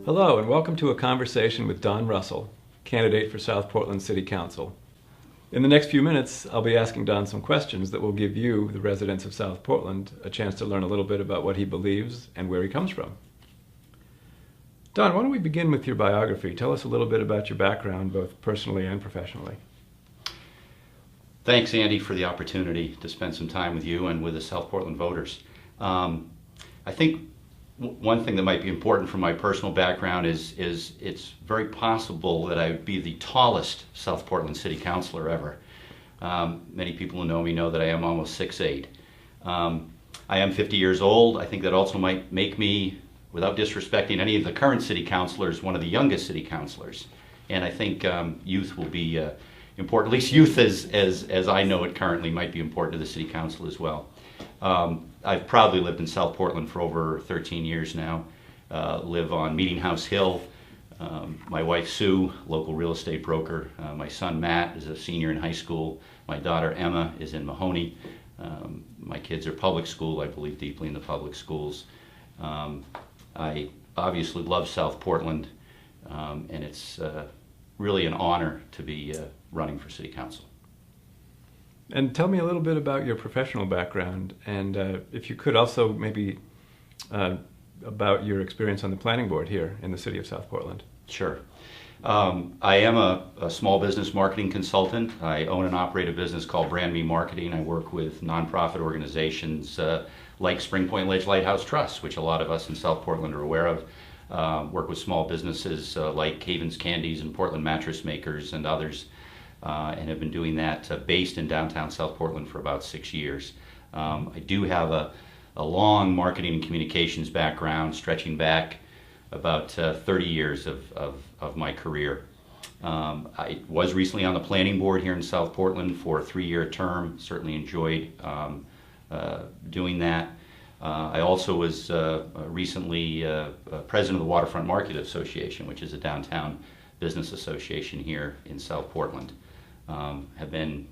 Hello, and welcome to a conversation with Don Russel, candidate for South Portland City Council. In the next few minutes, I'll be asking Don some questions that will give you, the residents of South Portland, a chance to learn a little bit about what he believes and where he comes from. Don, why don't we begin with your biography? Tell us a little bit about your background, both personally and professionally. Thanks, Andy, for the opportunity to spend some time with you and with the South Portland voters. I think one thing that might be important from my personal background is it's very possible that I would be the tallest South Portland City Councilor ever. Many people who know me know that I am almost 6'8". I am 50 years old. I think that also might make me, without disrespecting any of the current city councilors, one of the youngest city councilors. And I think youth will be important, at least youth as I know it currently might be important to the city council as well. I've proudly lived in South Portland for over 13 years now. Live on Meeting House Hill. My wife Sue, local real estate broker. My son Matt is a senior in high school. My daughter Emma is in Mahoney. My kids are public school. I believe deeply in the public schools. I obviously love South Portland, and it's really an honor to be running for City Council. And tell me a little bit about your professional background, and if you could also maybe about your experience on the planning board here in the city of South Portland. Sure. I am a small business marketing consultant. I own and operate a business called Brand Me Marketing. I work with nonprofit organizations like Spring Point Ledge Lighthouse Trust, which a lot of us in South Portland are aware of. Work with small businesses like Haven's Candies and Portland Mattress Makers and others. And have been doing that based in downtown South Portland for about 6 years. I do have a long marketing and communications background stretching back about 30 years of my career. I was recently on the planning board here in South Portland for a 3-year term. Certainly enjoyed doing that. I also was recently president of the Waterfront Market Association, which is a downtown business association here in South Portland. Have been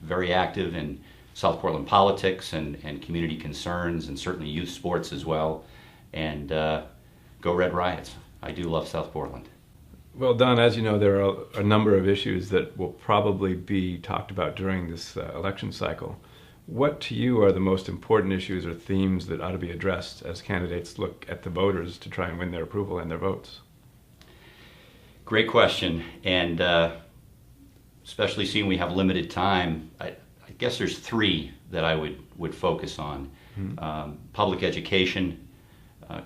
very active in South Portland politics and community concerns, and certainly youth sports as well. And go Red Riots. I do love South Portland. Well, Don, as you know, there are a number of issues that will probably be talked about during this election cycle. What to you are the most important issues or themes that ought to be addressed as candidates look at the voters to try and win their approval and their votes? Great question, and especially seeing we have limited time, I guess there's 3 that I would focus on. Public education,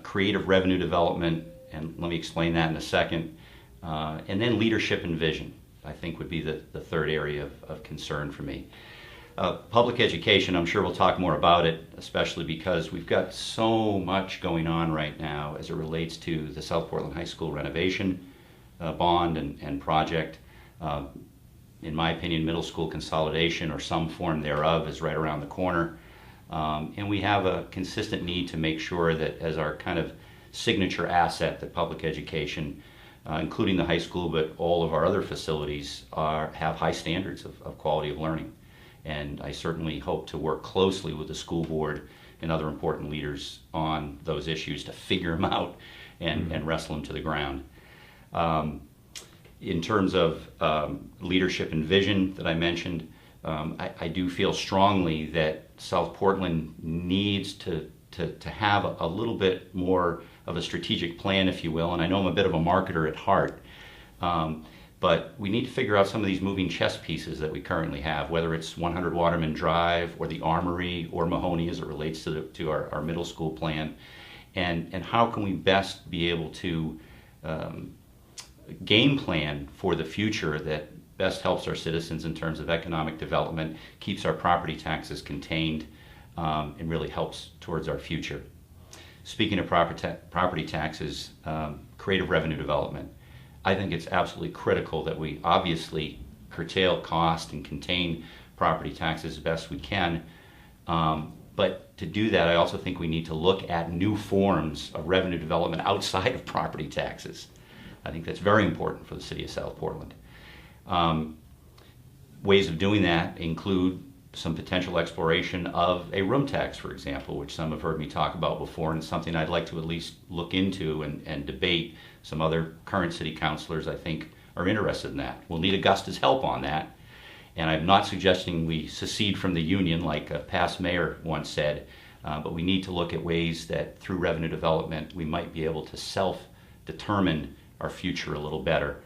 creative revenue development, and let me explain that in a second, and then leadership and vision, I think would be the third area of concern for me. Public education, I'm sure we'll talk more about it, especially because we've got so much going on right now as it relates to the South Portland High School renovation bond and project. In my opinion, middle school consolidation or some form thereof is right around the corner. And we have a consistent need to make sure that as our kind of signature asset, that public education, including the high school, but all of our other facilities have high standards of quality of learning. And I certainly hope to work closely with the school board and other important leaders on those issues to figure them out and wrestle them to the ground. In terms of leadership and vision that I mentioned, I do feel strongly that South Portland needs to have a little bit more of a strategic plan, if you will, and I know I'm a bit of a marketer at heart, but we need to figure out some of these moving chess pieces that we currently have, whether it's 100 Waterman Drive or the Armory or Mahoney as it relates to our middle school plan, and how can we best be able to game plan for the future that best helps our citizens in terms of economic development, keeps our property taxes contained, and really helps towards our future. Speaking of property taxes, creative revenue development, I think it's absolutely critical that we obviously curtail cost and contain property taxes as best we can. But to do that, I also think we need to look at new forms of revenue development outside of property taxes. I think that's very important for the city of South Portland. Ways of doing that include some potential exploration of a room tax, for example, which some have heard me talk about before, and something I'd like to at least look into and debate. Some other current city councilors, I think, are interested in that. We'll need Augusta's help on that, and I'm not suggesting we secede from the union like a past mayor once said, but we need to look at ways that through revenue development we might be able to self-determine our future a little better.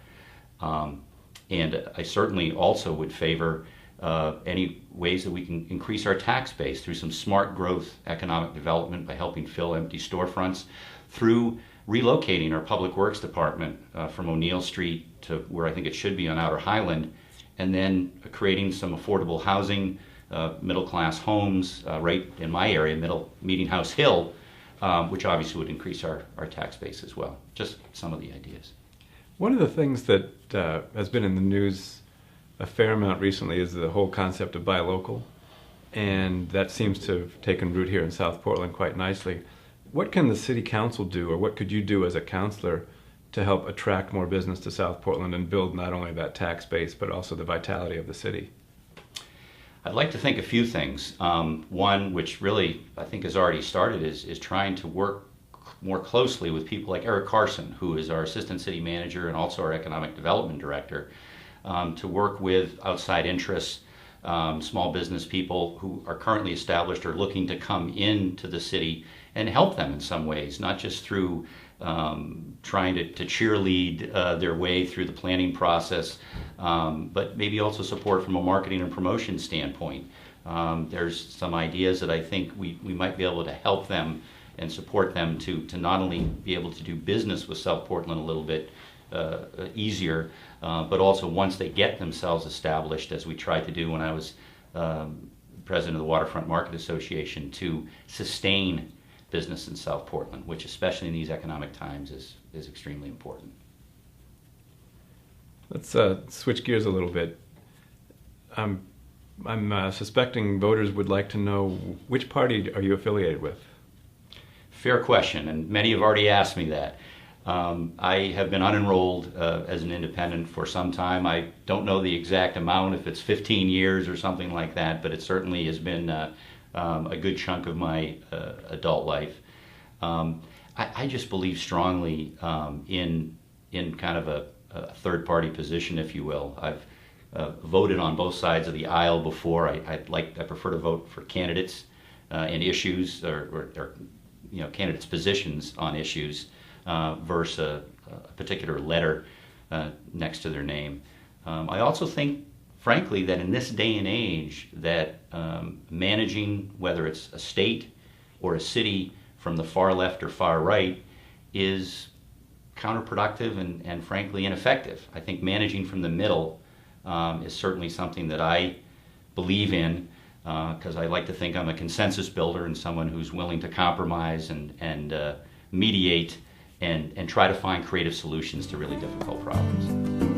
And I certainly also would favor any ways that we can increase our tax base through some smart growth economic development by helping fill empty storefronts, through relocating our Public Works Department from O'Neill Street to where I think it should be on Outer Highland, and then creating some affordable housing, middle-class homes right in my area, Meeting House Hill, which obviously would increase our tax base as well. Just some of the ideas. One of the things that has been in the news a fair amount recently is the whole concept of buy local, and that seems to have taken root here in South Portland quite nicely. What can the city council do, or what could you do as a councilor to help attract more business to South Portland and build not only that tax base but also the vitality of the city? I'd like to think a few things. One, which really I think has already started, is trying to work more closely with people like Eric Carson, who is our assistant city manager and also our economic development director, to work with outside interests, small business people who are currently established or looking to come into the city and help them in some ways, not just through trying to cheerlead their way through the planning process, but maybe also support from a marketing and promotion standpoint. There's some ideas that I think we might be able to help them and support them to not only be able to do business with South Portland a little bit easier, but also once they get themselves established, as we tried to do when I was president of the Waterfront Market Association, to sustain business in South Portland, which especially in these economic times is extremely important. Let's switch gears a little bit. I'm suspecting voters would like to know, which party are you affiliated with? Fair question, and many have already asked me that. I have been unenrolled as an independent for some time. I don't know the exact amount, if it's 15 years or something like that, but it certainly has been a good chunk of my adult life. I just believe strongly in kind of a third-party position, if you will. I've voted on both sides of the aisle before. I prefer to vote for candidates and issues, or candidates' positions on issues versus a particular letter next to their name. I also think, frankly, that in this day and age, that managing, whether it's a state or a city from the far left or far right, is counterproductive and frankly ineffective. I think managing from the middle is certainly something that I believe in, because I like to think I'm a consensus builder and someone who's willing to compromise and mediate and try to find creative solutions to really difficult problems.